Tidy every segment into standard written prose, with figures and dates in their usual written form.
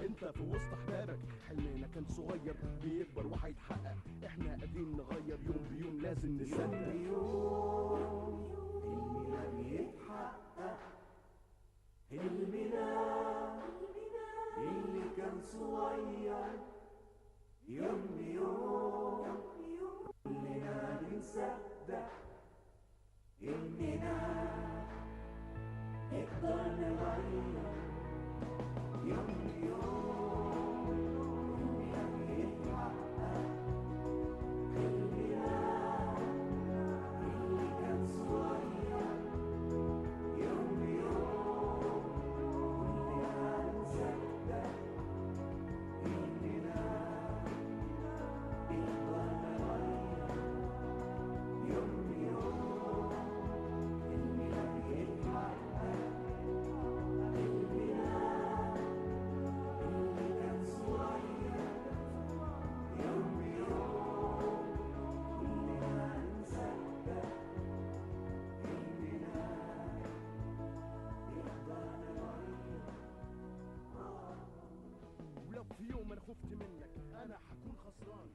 انت في وسط احبابك. حلمنا كان صغير بيكبر وهيتحقق، احنا قادرين نغير يوم بيوم لازم نصدق. يوم حلمنا بيتحقق، حلمنا اللي كان صغير يوم بيوم كلنا بنصدق إننا نقدر نغير يوم بيوم. حلمنا بيتحقق، حلمنا اللي كان صغير يوم بيوم كلنا نصدق إننا نقدر نغير يوم بيوم. حلمنا بيتحقق، حلمنا اللي كان صغير يوم بيوم كلنا نصدق إننا نقدر نغير. ولو في يوم انا خفت منك انا هكون خسران.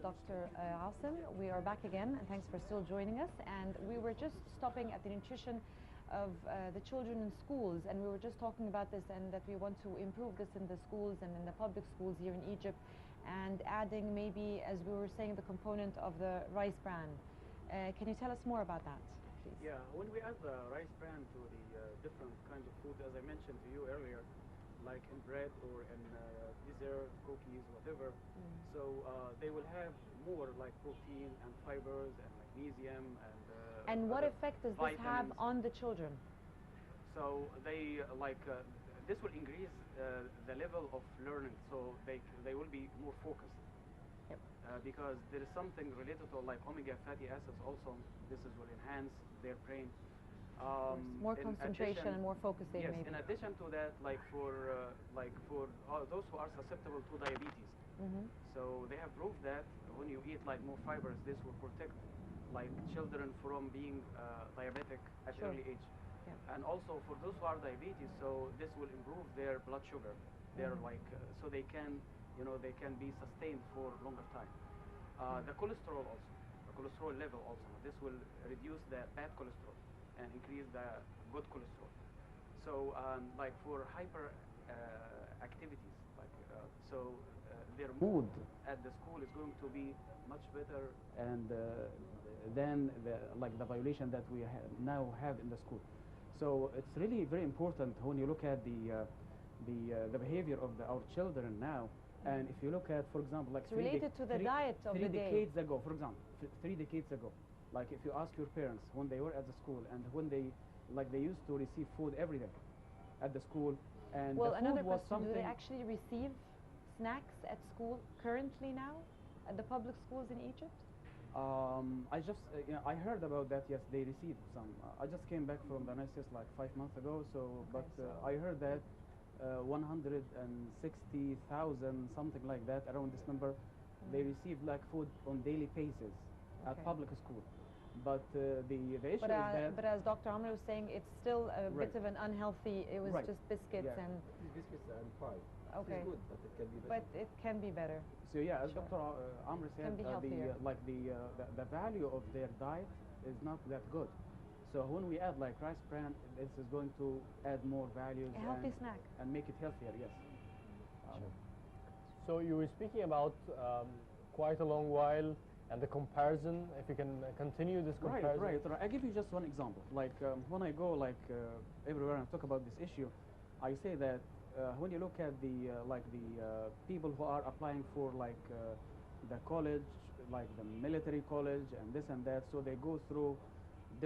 Dr. Asem, we are back again, and thanks for still joining us. And we were just stopping at the nutrition of the children in schools, and we were just talking about this, and that we want to improve this in the schools and in the public schools here in Egypt, and adding maybe, as we were saying, the component of the rice bran. Can you tell us more about that, please? Yeah, when we add the rice bran to the different kinds of food, as I mentioned to you earlier, like in bread or in dessert, cookies, whatever, so they will have more like protein and fibers and magnesium And what other effect does this have vitamins. on the children? So they this will increase the level of learning, so they will be more focused. Yep. Because there is something related to like omega fatty acids also. This will enhance their brain. More In concentration addition- and more focusing, Yes, maybe. in addition to that, like for those who are susceptible to diabetes, so they have proved that when you eat like more fibers, this will protect like children from being diabetic at Sure. early age. Yeah. And also for those who are diabetes, so this will improve their blood sugar. They're like so they can they can be sustained for longer time. The cholesterol also, the cholesterol level also. This will reduce the bad cholesterol and increase the good cholesterol. So like for hyper activities, like their mood at the school is going to be much better and than the violation that we now have in the school. So it's really very important when you look at the behavior of our children now. And if you look at, for example, like It's related to the diet of the day. 3 decades ago, for example, 3 decades ago, like if you ask your parents when they were at the school and when they used to receive food every day at the school, and Well, the another food was question, do something. they actually receive snacks at school currently now, at the public schools in Egypt? I just I heard about that. Yes, they received some. I just came back from the NSS like 5 months ago. So, but I heard that 160,000, something like that, around this number, they receive like food on daily basis at public school. But the issue is that. But as Dr. Amr was saying, it's still a Right. bit of an unhealthy. It was Right. just biscuits Yeah. and. These biscuits are fried. Okay. It's good, but it can be better. But it can be better. So yeah, as Sure. Dr. Amr Can said, be healthier. the value of their diet is not that good. So when we add like rice bran, this is going to add more values A healthy and, snack. and make it healthier. Yes. So you were speaking about quite a long while, and the comparison, if you can continue this comparison. Right. I give you just one example. Like when I go everywhere and talk about this issue, I say that when you look at the people who are applying for the college, like the military college and this and that, so they go through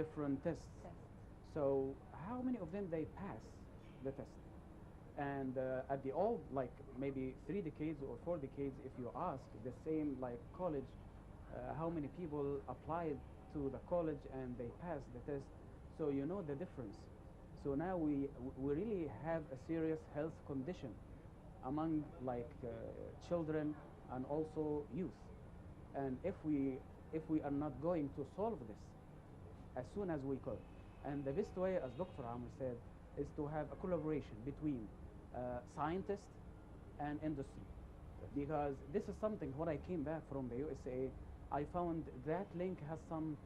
different tests. So how many of them they pass the test? And at the old, like maybe 3 decades or 4 decades, if you ask the same college, how many people applied to the college and they passed the test, so you know the difference. So now we really have a serious health condition among children and also youth. And if we are not going to solve this as soon as we could, and the best way, as Dr. Amr said, is to have a collaboration between scientists and industry. Because this is something, when I came back from the USA, I found that link has some,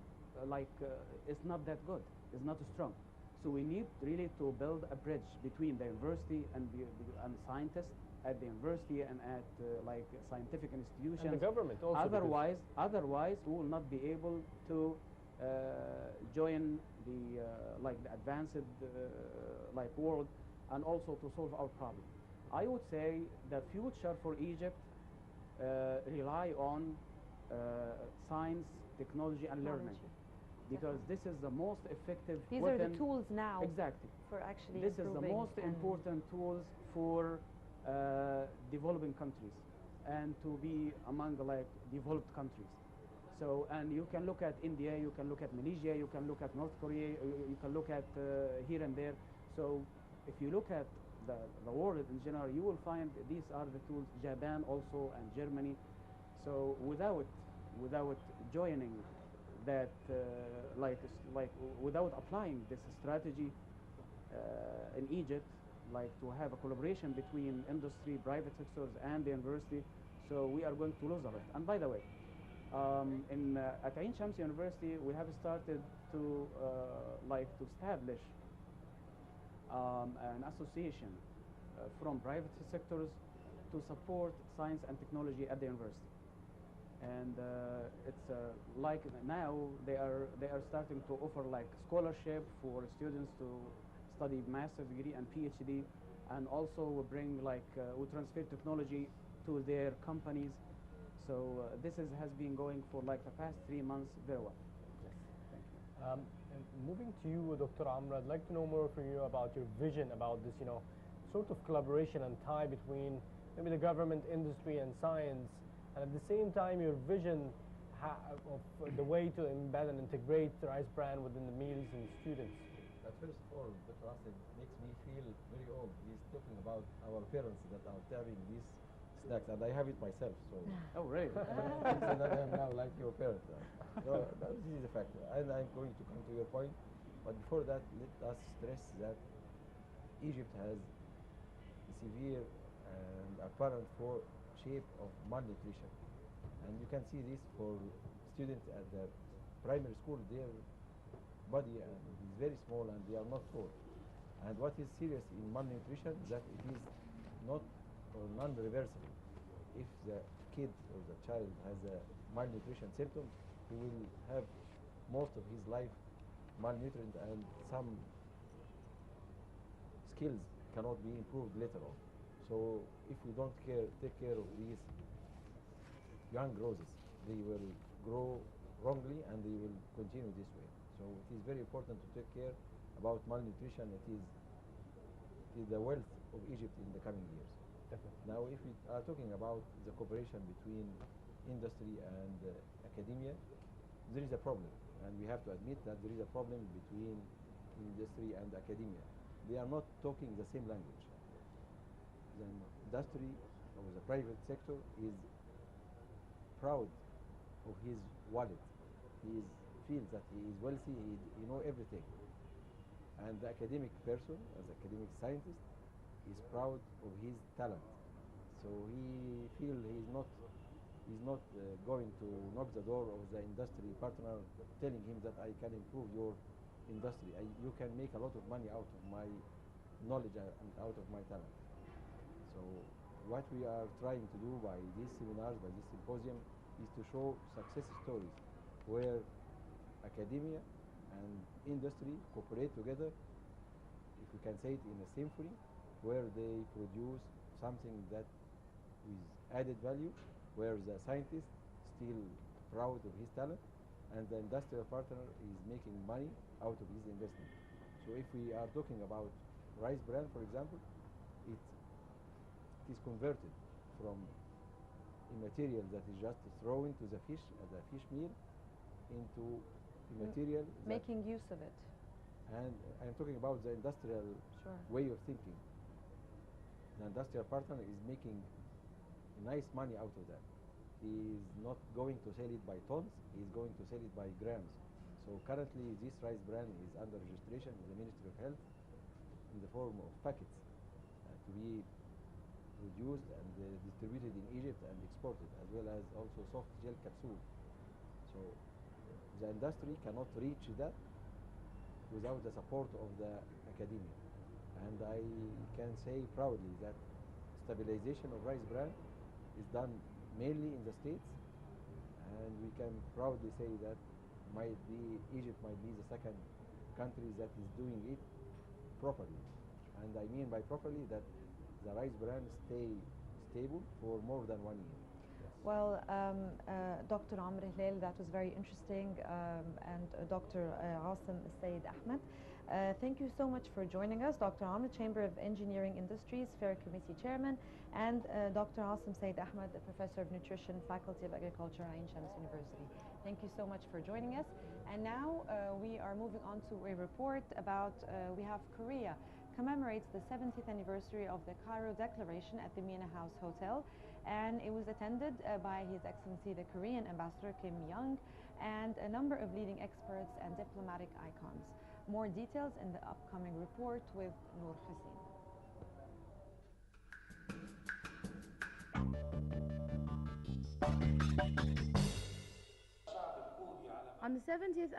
it's not that good, it's not strong. So we need really to build a bridge between the university and scientists at the university and at scientific institutions. And the government also. Otherwise, we will not be able to join the the advanced world, and also to solve our problem. I would say the future for Egypt rely on science, technology, and learning, because this is the most effective These weapon. are the tools now Exactly. for actually This is the improving most and- important tools for developing countries and to be among developed countries. So, and you can look at India, you can look at Malaysia, you can look at North Korea, you can look at here and there. So if you look at the world in general, you will find these are the tools, Japan also and Germany. So without joining that, without applying this strategy in Egypt, to have a collaboration between industry, private sectors, and the university, so we are going to lose a lot. And by the way, at Ain Shams University, we have started to establish an association from private sectors to support science and technology at the university. And it's like now they are starting to offer scholarship for students to study master's degree and PhD, and also bring we transfer technology to their companies. So this has been going for the past 3 months very well. Yes, thank you. And moving to you, Dr. Amr, I'd like to know more from you about your vision about this, sort of collaboration and tie between maybe the government, industry, and science, and at the same time your vision of the way to embed and integrate the rice bran within the meals and students. First of all, Dr. Asem makes me feel very old. He's talking about our parents that are having these snacks, and I have it myself. So Oh, really? so that I am now like your parent. So this is a fact, and I'm going to come to your point. But before that, let us stress that Egypt has a severe and apparent shape of malnutrition, and you can see this for students at the primary school. Their body is very small and they are not tall. And what is serious in malnutrition is that it is not or non-reversible. If the kid or the child has a malnutrition symptom, he will have most of his life malnutrition, and some skills cannot be improved later on. So if we don't take care of these young roses, they will grow wrongly and they will continue this way. So it is very important to take care about malnutrition. It is the wealth of Egypt in the coming years. Definitely. Now, if we are talking about the cooperation between industry and academia, there is a problem, and we have to admit that there is a problem between industry and academia. They are not talking the same language. The industry or the private sector is proud of his wallet. He feels that he is wealthy, he knows everything. And the academic person, as academic scientist, is proud of his talent. So he feels he's not going to knock the door of the industry partner telling him that I can improve your industry. You can make a lot of money out of my knowledge and out of my talent. So what we are trying to do by these seminars, by this symposium, is to show success stories where academia and industry cooperate together, if we can say it in a symphony, where they produce something that is added value, where the scientist still proud of his talent, and the industrial partner is making money out of his investment. So if we are talking about rice bran, for example, it is converted from a material that is just thrown to the fish as a fish meal into a material Making use of it. and I'm talking about the industrial Sure. way of thinking. The industrial partner is making nice money out of that. He is not going to sell it by tons, he is going to sell it by grams. So currently this rice bran is under registration with the Ministry of Health in the form of packets to be produced and distributed in Egypt and exported, as well as also soft gel capsule. So the industry cannot reach that without the support of the academia. And I can say proudly that stabilization of rice bran is done mainly in the States, and we can proudly say that Egypt might be the second country that is doing it properly. And I mean by properly that the rice bran stay stable for more than 1 year. Well, Dr. Amr Hilal, that was very interesting, and Dr. Asem Said Ahmed. Thank you so much for joining us, Dr. Amr, Chamber of Engineering Industries, Fair Committee Chairman, and Dr. Asem Said Ahmed, the Professor of Nutrition, Faculty of Agriculture, Ain Shams University. Thank you so much for joining us. And now we are moving on to a report about, we have Korea commemorates the 70th anniversary of the Cairo Declaration at the Mina House Hotel, and it was attended by His Excellency the Korean Ambassador Kim Young and a number of leading experts and diplomatic icons. More details in the upcoming report with Noor Hussein. On the 70th